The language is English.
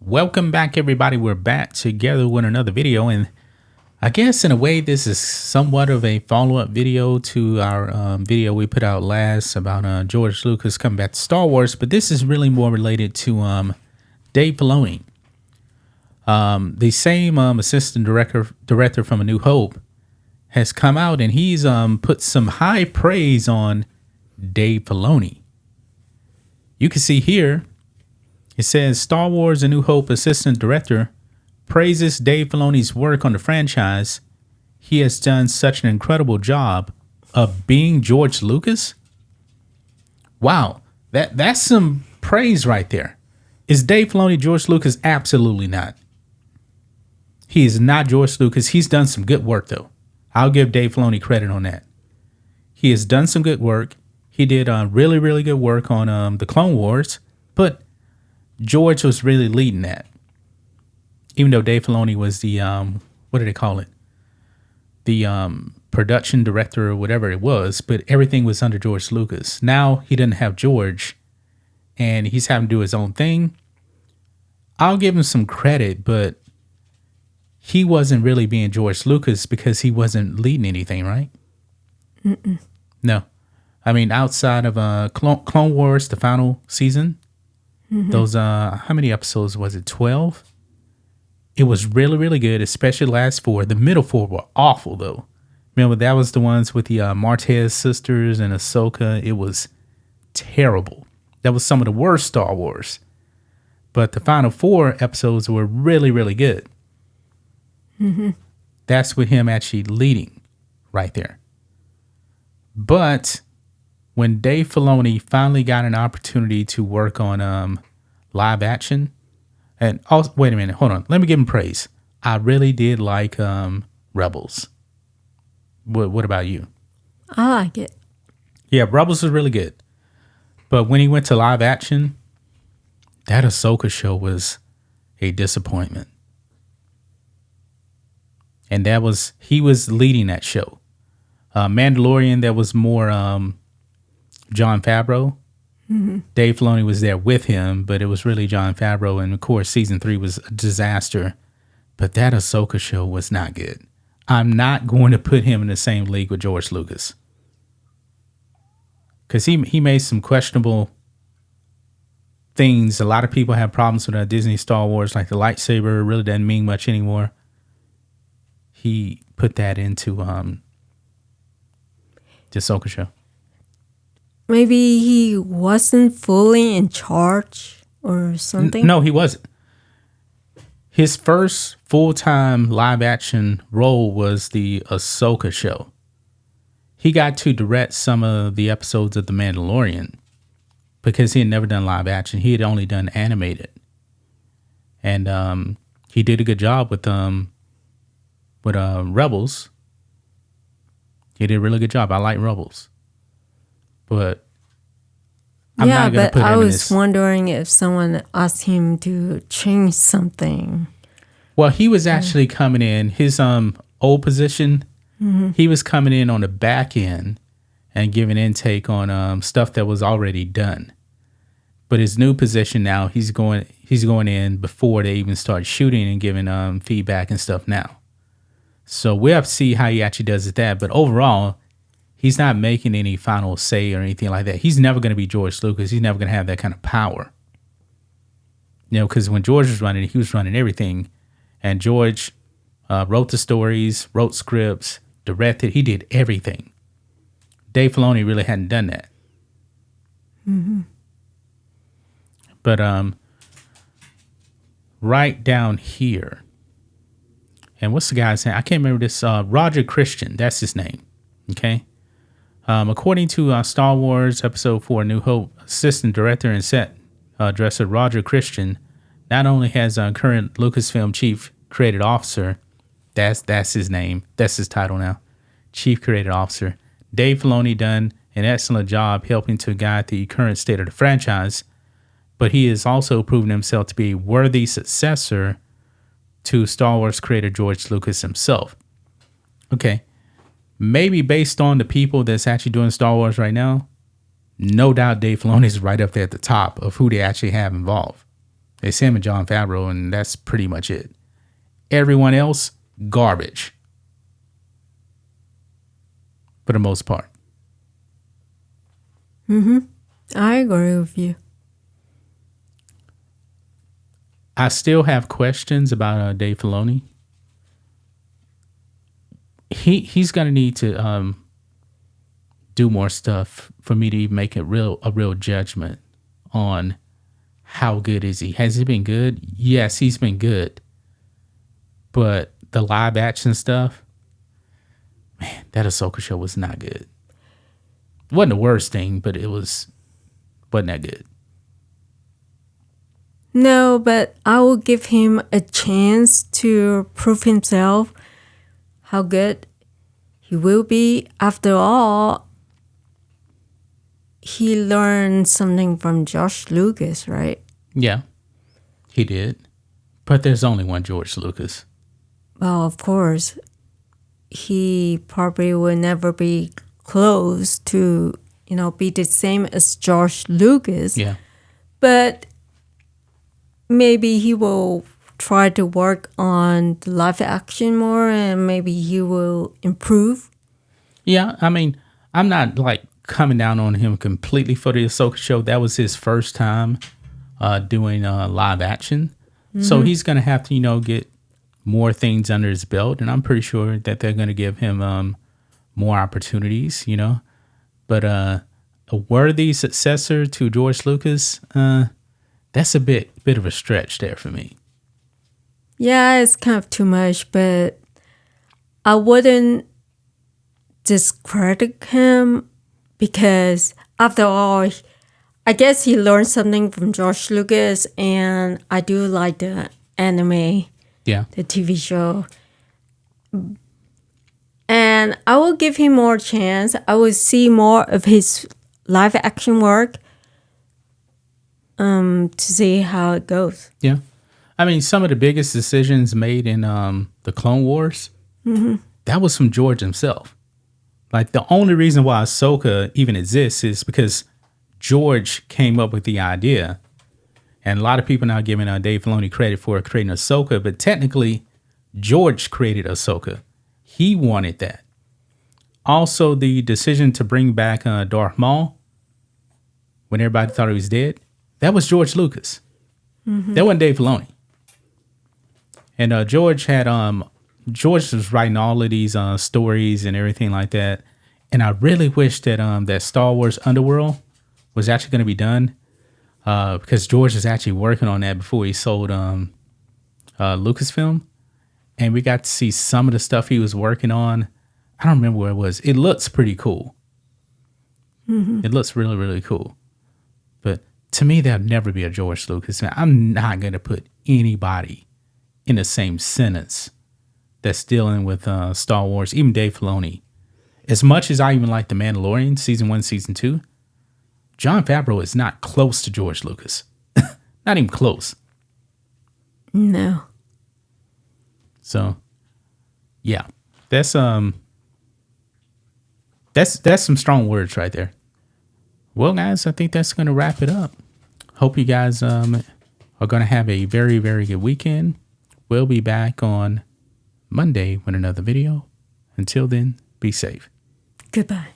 Welcome back, everybody. We're back together with another video, and I guess in a way this is somewhat of a follow-up video to our video we put out last about George Lucas coming back to Star Wars, but this is really more related to Dave Filoni. The same assistant director from A New Hope has come out, and he's put some high praise on Dave Filoni. You can see here, it says Star Wars A New Hope assistant director praises Dave Filoni's work on the franchise. He has done such an incredible job of being George Lucas. Wow, that's some praise right there. Is Dave Filoni George Lucas? Absolutely not. He is not George Lucas. He's done some good work, though. I'll give Dave Filoni credit on that. He has done some good work. He did really, really good work on the Clone Wars, but George was really leading that. Even though Dave Filoni was the, what do they call it? The production director or whatever it was, but everything was under George Lucas. Now he doesn't have George, and he's having to do his own thing. I'll give him some credit, but he wasn't really being George Lucas because he wasn't leading anything, right? Mm-mm. No. I mean, outside of Clone Wars, the final season, those, how many episodes was it? 12? It was really, really good, especially the last 4. The middle 4 were awful, though. Remember, that was the ones with the Martez sisters and Ahsoka. It was terrible. That was some of the worst Star Wars. But the final 4 episodes were really, really good. Mm-hmm. That's with him actually leading right there. But when Dave Filoni finally got an opportunity to work on live action, and also, wait a minute, hold on, let me give him praise. I really did like Rebels. What about you? I like it. Yeah, Rebels was really good. But when he went to live action, that Ahsoka show was a disappointment. And he was leading that show. Mandalorian, that was more Jon Favreau. Mm-hmm. Dave Filoni was there with him, but it was really Jon Favreau. And of course, season 3 was a disaster. But that Ahsoka show was not good. I'm not going to put him in the same league with George Lucas. Because he made some questionable things. A lot of people have problems with Disney Star Wars, like the lightsaber really doesn't mean much anymore. He put that into the Ahsoka show. Maybe he wasn't fully in charge or something? No, he wasn't. His first full-time live-action role was the Ahsoka show. He got to direct some of the episodes of The Mandalorian because he had never done live-action. He had only done animated. And he did a good job with Rebels. He did a really good job. I like Rebels. But I'm not going to put him in this. I was wondering if someone asked him to change something. Well, he was actually coming in his old position. Mm-hmm. He was coming in on the back end and giving intake on stuff that was already done. But his new position now, he's going in before they even start shooting and giving feedback and stuff now. So we'll have to see how he actually does at that. But overall, he's not making any final say or anything like that. He's never going to be George Lucas. He's never going to have that kind of power. You know, because when George was running, he was running everything. And George wrote the stories, wrote scripts, directed. He did everything. Dave Filoni really hadn't done that. Mm-hmm. But right down here, and what's the guy's name? I can't remember this. Roger Christian, that's his name. Okay. According to Star Wars Episode 4, New Hope, assistant director and set dresser Roger Christian not only has current Lucasfilm chief creative officer, that's his name, that's his title now, chief creative officer. Dave Filoni done an excellent job helping to guide the current state of the franchise, but he has also proven himself to be a worthy successor to Star Wars creator George Lucas himself. Okay. Maybe based on the people that's actually doing Star Wars right now, no doubt Dave Filoni is right up there at the top of who they actually have involved. It's him and Jon Favreau, and that's pretty much it. Everyone else, garbage. For the most part. I agree with you. I still have questions about Dave Filoni. He's gonna need to do more stuff for me to even make a real judgment on how good is he. Has he been good? Yes, he's been good. But the live action stuff, man, that Ahsoka show was not good. It wasn't the worst thing, but it wasn't that good. No, but I will give him a chance to prove himself how good he will be. After all, he learned something from George Lucas, right? Yeah, he did. But there's only one George Lucas. Well, of course, he probably will never be close to, be the same as George Lucas. Yeah. But maybe he will try to work on the live action more, and maybe he will improve. Yeah, I mean, I'm not like coming down on him completely for the Ahsoka show. That was his first time doing live action. So he's going to have to, get more things under his belt. And I'm pretty sure that they're going to give him more opportunities, But a worthy successor to George Lucas, that's a bit of a stretch there for me. Yeah, it's kind of too much, but I wouldn't discredit him because after all, I guess he learned something from George Lucas, and I do like the anime, Yeah. the TV show. And I will give him more chance. I will see more of his live action work to see how it goes. Yeah. I mean, some of the biggest decisions made in the Clone Wars, that was from George himself. Like, the only reason why Ahsoka even exists is because George came up with the idea. And a lot of people now giving Dave Filoni credit for creating Ahsoka, but technically, George created Ahsoka. He wanted that. Also, the decision to bring back Darth Maul when everybody thought he was dead, that was George Lucas. That wasn't Dave Filoni. And George was writing all of these stories and everything like that. And I really wish that that Star Wars Underworld was actually going to be done because George was actually working on that before he sold Lucasfilm. And we got to see some of the stuff he was working on. I don't remember where it was. It looks pretty cool. It looks really, really cool. But to me, there'll never be a George Lucas. I'm not going to put anybody in the same sentence that's dealing with Star Wars, even Dave Filoni. As much as I even like The Mandalorian, season 1, season 2, Jon Favreau is not close to George Lucas. Not even close. No. So, yeah, that's some strong words right there. Well, guys, I think that's going to wrap it up. Hope you guys are going to have a very, very good weekend. We'll be back on Monday with another video. Until then, be safe. Goodbye.